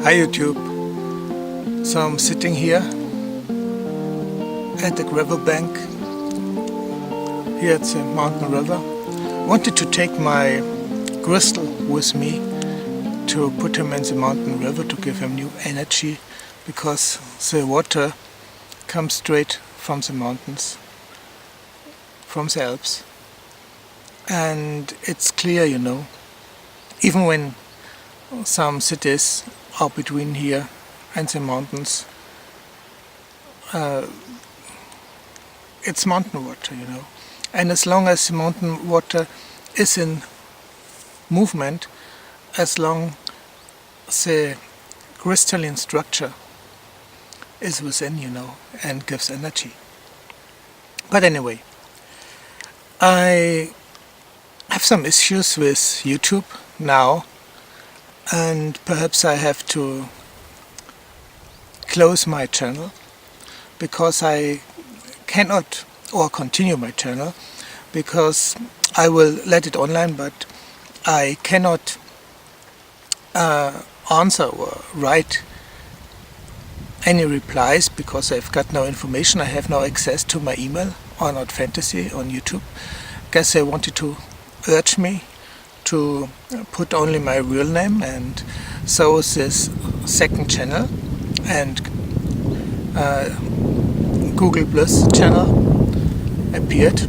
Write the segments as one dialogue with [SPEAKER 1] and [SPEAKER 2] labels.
[SPEAKER 1] Hi YouTube. So I'm sitting here at the gravel bank here at the mountain river. Wanted to take my crystal with me to put him in the mountain river to give him new energy, because the water comes straight from the mountains, from the Alps, and it's clear, even when some cities are between here and the mountains. It's mountain water, and as long as the mountain water is in movement, as long the crystalline structure is within, and gives energy. But anyway, I have some issues with YouTube now, and perhaps I have to close my channel because I cannot, or continue my channel because I will let it online, but I cannot answer or write any replies because I've got no information. I have no access to my email or not fantasy on YouTube. Guess they wanted to urge me to put only my real name, and so this second channel and Google Plus channel appeared,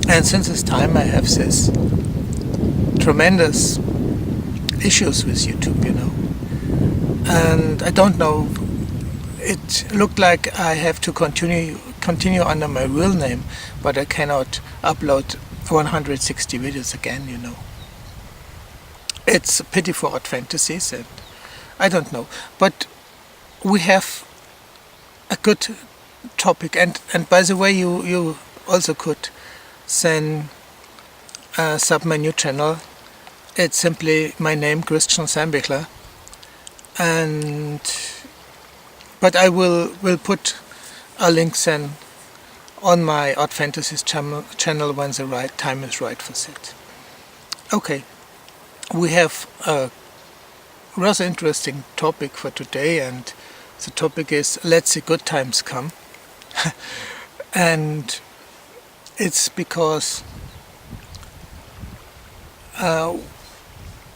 [SPEAKER 1] and since this time I have this tremendous issues with YouTube, and I don't know, it looked like I have to continue under my real name, but I cannot upload 160 videos again, It's a pity for odd fantasies, and I don't know, but we have a good topic, and by the way, you also could then sub my new channel. It's simply my name, Christian Sambichler, but I will put a link then on my Odd Fantasies channel when the right time is right for that. Okay, we have a rather interesting topic for today, and the topic is "Let the Good Times Come." And it's because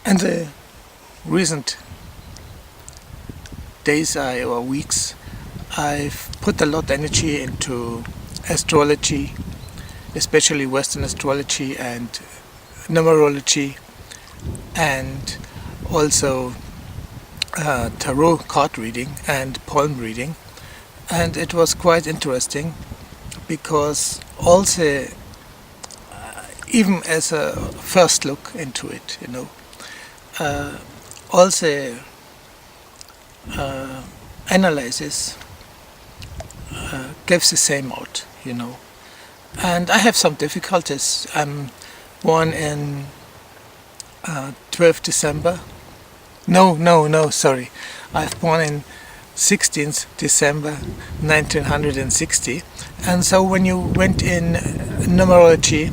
[SPEAKER 1] in the recent days or weeks I've put a lot of energy into astrology, especially Western astrology and numerology, and also tarot card reading and palm reading, and it was quite interesting because also even as a first look into it, also analysis gives the same out, and I have some difficulties. I'm born in 12th December. Sorry. I was born in 16th December 1960, and so when you went in numerology,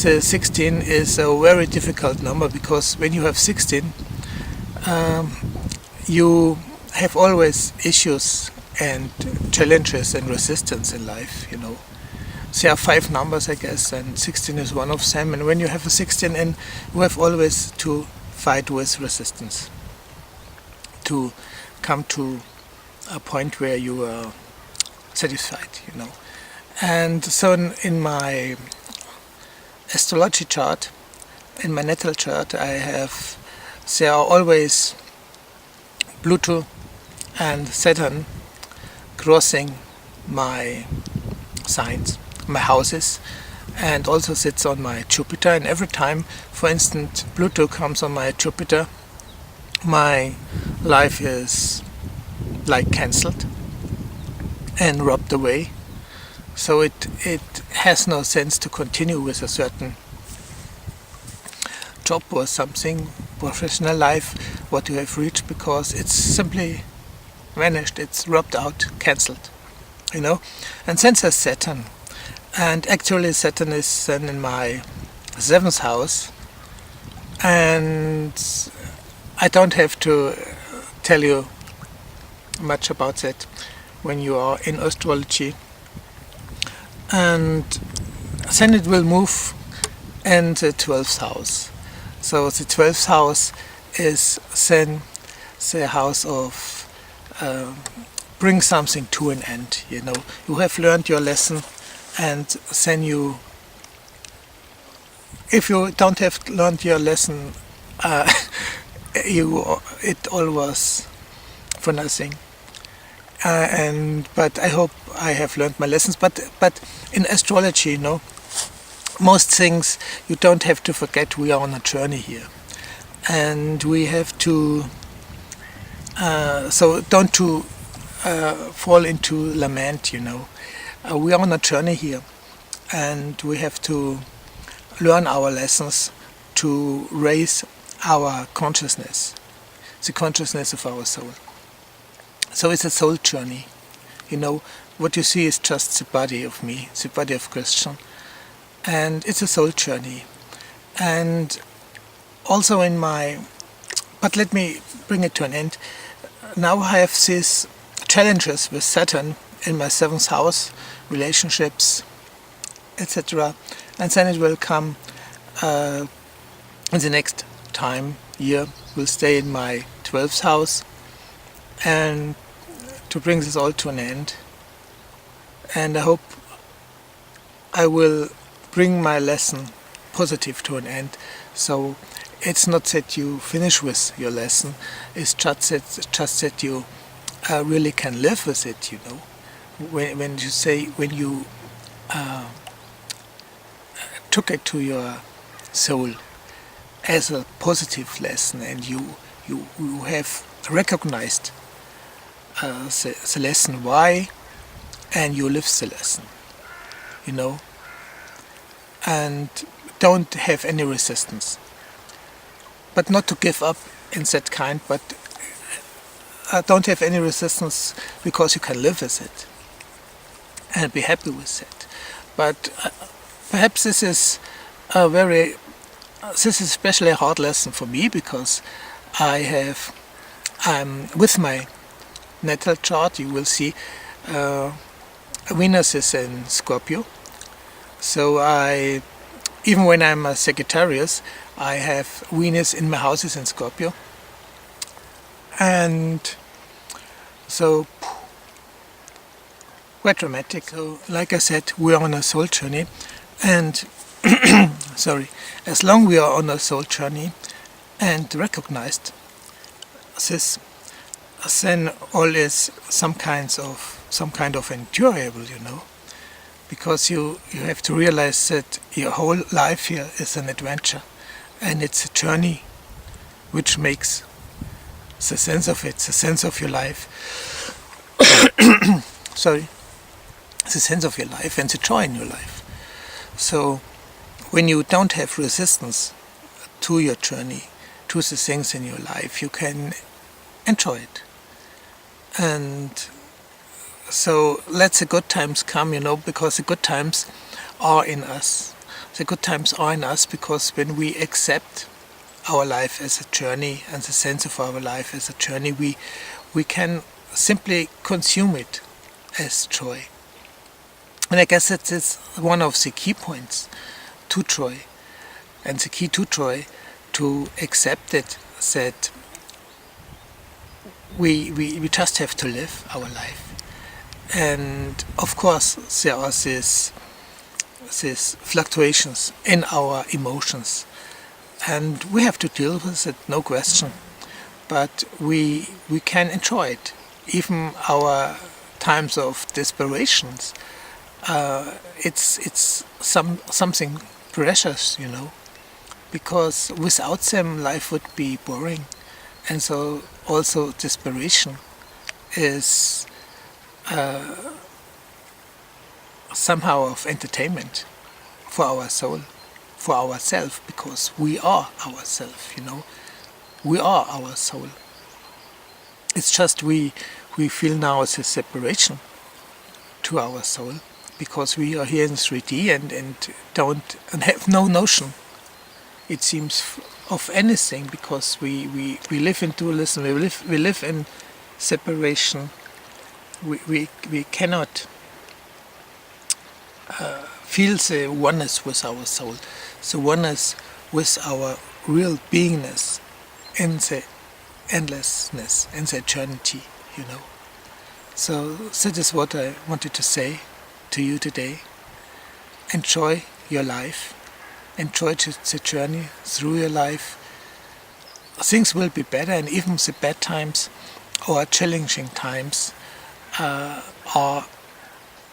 [SPEAKER 1] the 16 is a very difficult number, because when you have 16, you have always issues and challenges and resistance in life, There are 5 numbers, I guess, and 16 is one of them, and when you have a 16 in, you have always to fight with resistance to come to a point where you are satisfied, And so in my astrology chart, in my natal chart, there are always Pluto and Saturn crossing my signs, my houses, and also sits on my Jupiter. And every time, for instance, Pluto comes on my Jupiter, my life is like cancelled and robbed away. So it has no sense to continue with a certain job or something, professional life, what you have reached, because it's simply vanished, it's robbed out, cancelled, And since there's Saturn, and actually Saturn is then in my 7th house, and I don't have to tell you much about that when you are in astrology. And then it will move in the 12th house. So the 12th house is then the house of bring something to an end. You know, you have learned your lesson, and then you, if you don't have learned your lesson, it all was for nothing. But I hope I have learned my lessons. But in astrology, you know, most things you don't have to forget. We are on a journey here, and we have to. So don't to fall into lament. You know, we are on a journey here, and we have to learn our lessons to raise our consciousness, the consciousness of our soul. So it's a soul journey. You know, what you see is just the body of me, the body of Christian. And it's a soul journey. And also but let me bring it to an end. Now I have these challenges with Saturn in my 7th house, relationships, etc. And then it will come in the next year, will stay in my 12th house, and to bring this all to an end. And I hope I will bring my lesson positive to an end. So it's not that you finish with your lesson, it's just that you really can live with it, you know. When you took it to your soul as a positive lesson, and you have recognized the lesson why, and you live the lesson, you know, and don't have any resistance. But not to give up in that kind, but don't have any resistance, because you can live with it and be happy with it. But perhaps this is especially a hard lesson for me, because with my natal chart, you will see Venus is in Scorpio. So even when I'm a Sagittarius, I have Venus in my houses in Scorpio. And so, quite dramatic. So, like I said, we are on a soul journey, and as long we are on a soul journey and recognized this, then all is some kind of endurable, you know, because you have to realize that your whole life here is an adventure, and it's a journey which makes the sense of it, the sense of your life. The sense of your life and the joy in your life. So when you don't have resistance to your journey, to the things in your life, you can enjoy it. And so let the good times come, you know, because the good times are in us. The good times are in us because when we accept our life as a journey and the sense of our life as a journey, we can simply consume it as joy. And I guess that is one of the key points to joy. And the key to joy, to accept it, that we just have to live our life. And of course there are these fluctuations in our emotions, and we have to deal with it, no question. But we can enjoy it, even our times of desperations. It's something precious, you know, because without them life would be boring. And so also desperation is somehow of entertainment for our soul, for ourselves, because we are ourselves, you know. We are our soul. It's just we feel now as a separation to our soul, because we are here in 3D and have no notion. It seems of anything, because we live in dualism, we live in separation. We cannot feel the oneness with our soul, the oneness with our real beingness in the endlessness, in the eternity, you know. So that is what I wanted to say to you today. Enjoy your life. Enjoy the journey through your life. Things will be better, and even the bad times or challenging times are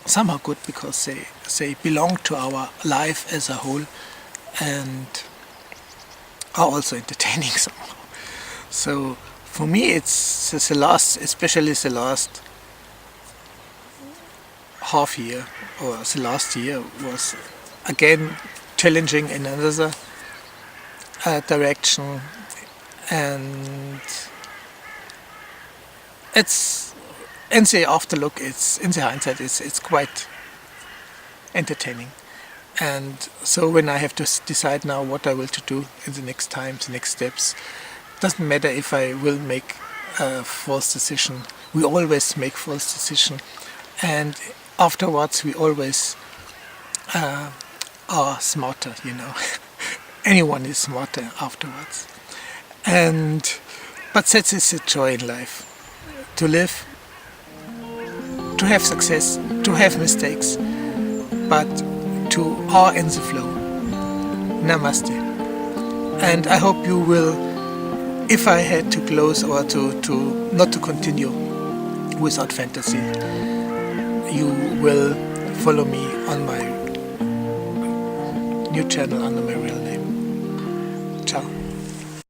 [SPEAKER 1] somehow good, because they belong to our life as a whole and are also entertaining somehow. So for me, it's the last, especially the last half year or the last year was again challenging in another direction, and it's in the afterlook, it's in the hindsight, it's quite entertaining. And so when I have to decide now what I will to do in the next time, the next steps, doesn't matter if I will make a false decision. We always make false decision, and afterwards we always are smarter, you know. Anyone is smarter afterwards. But that is the joy in life. To live, to have success, to have mistakes, but to are in the flow. Namaste. And I hope you will, if I had to close or to not to continue without fantasy, you will follow me on my new channel under my real name.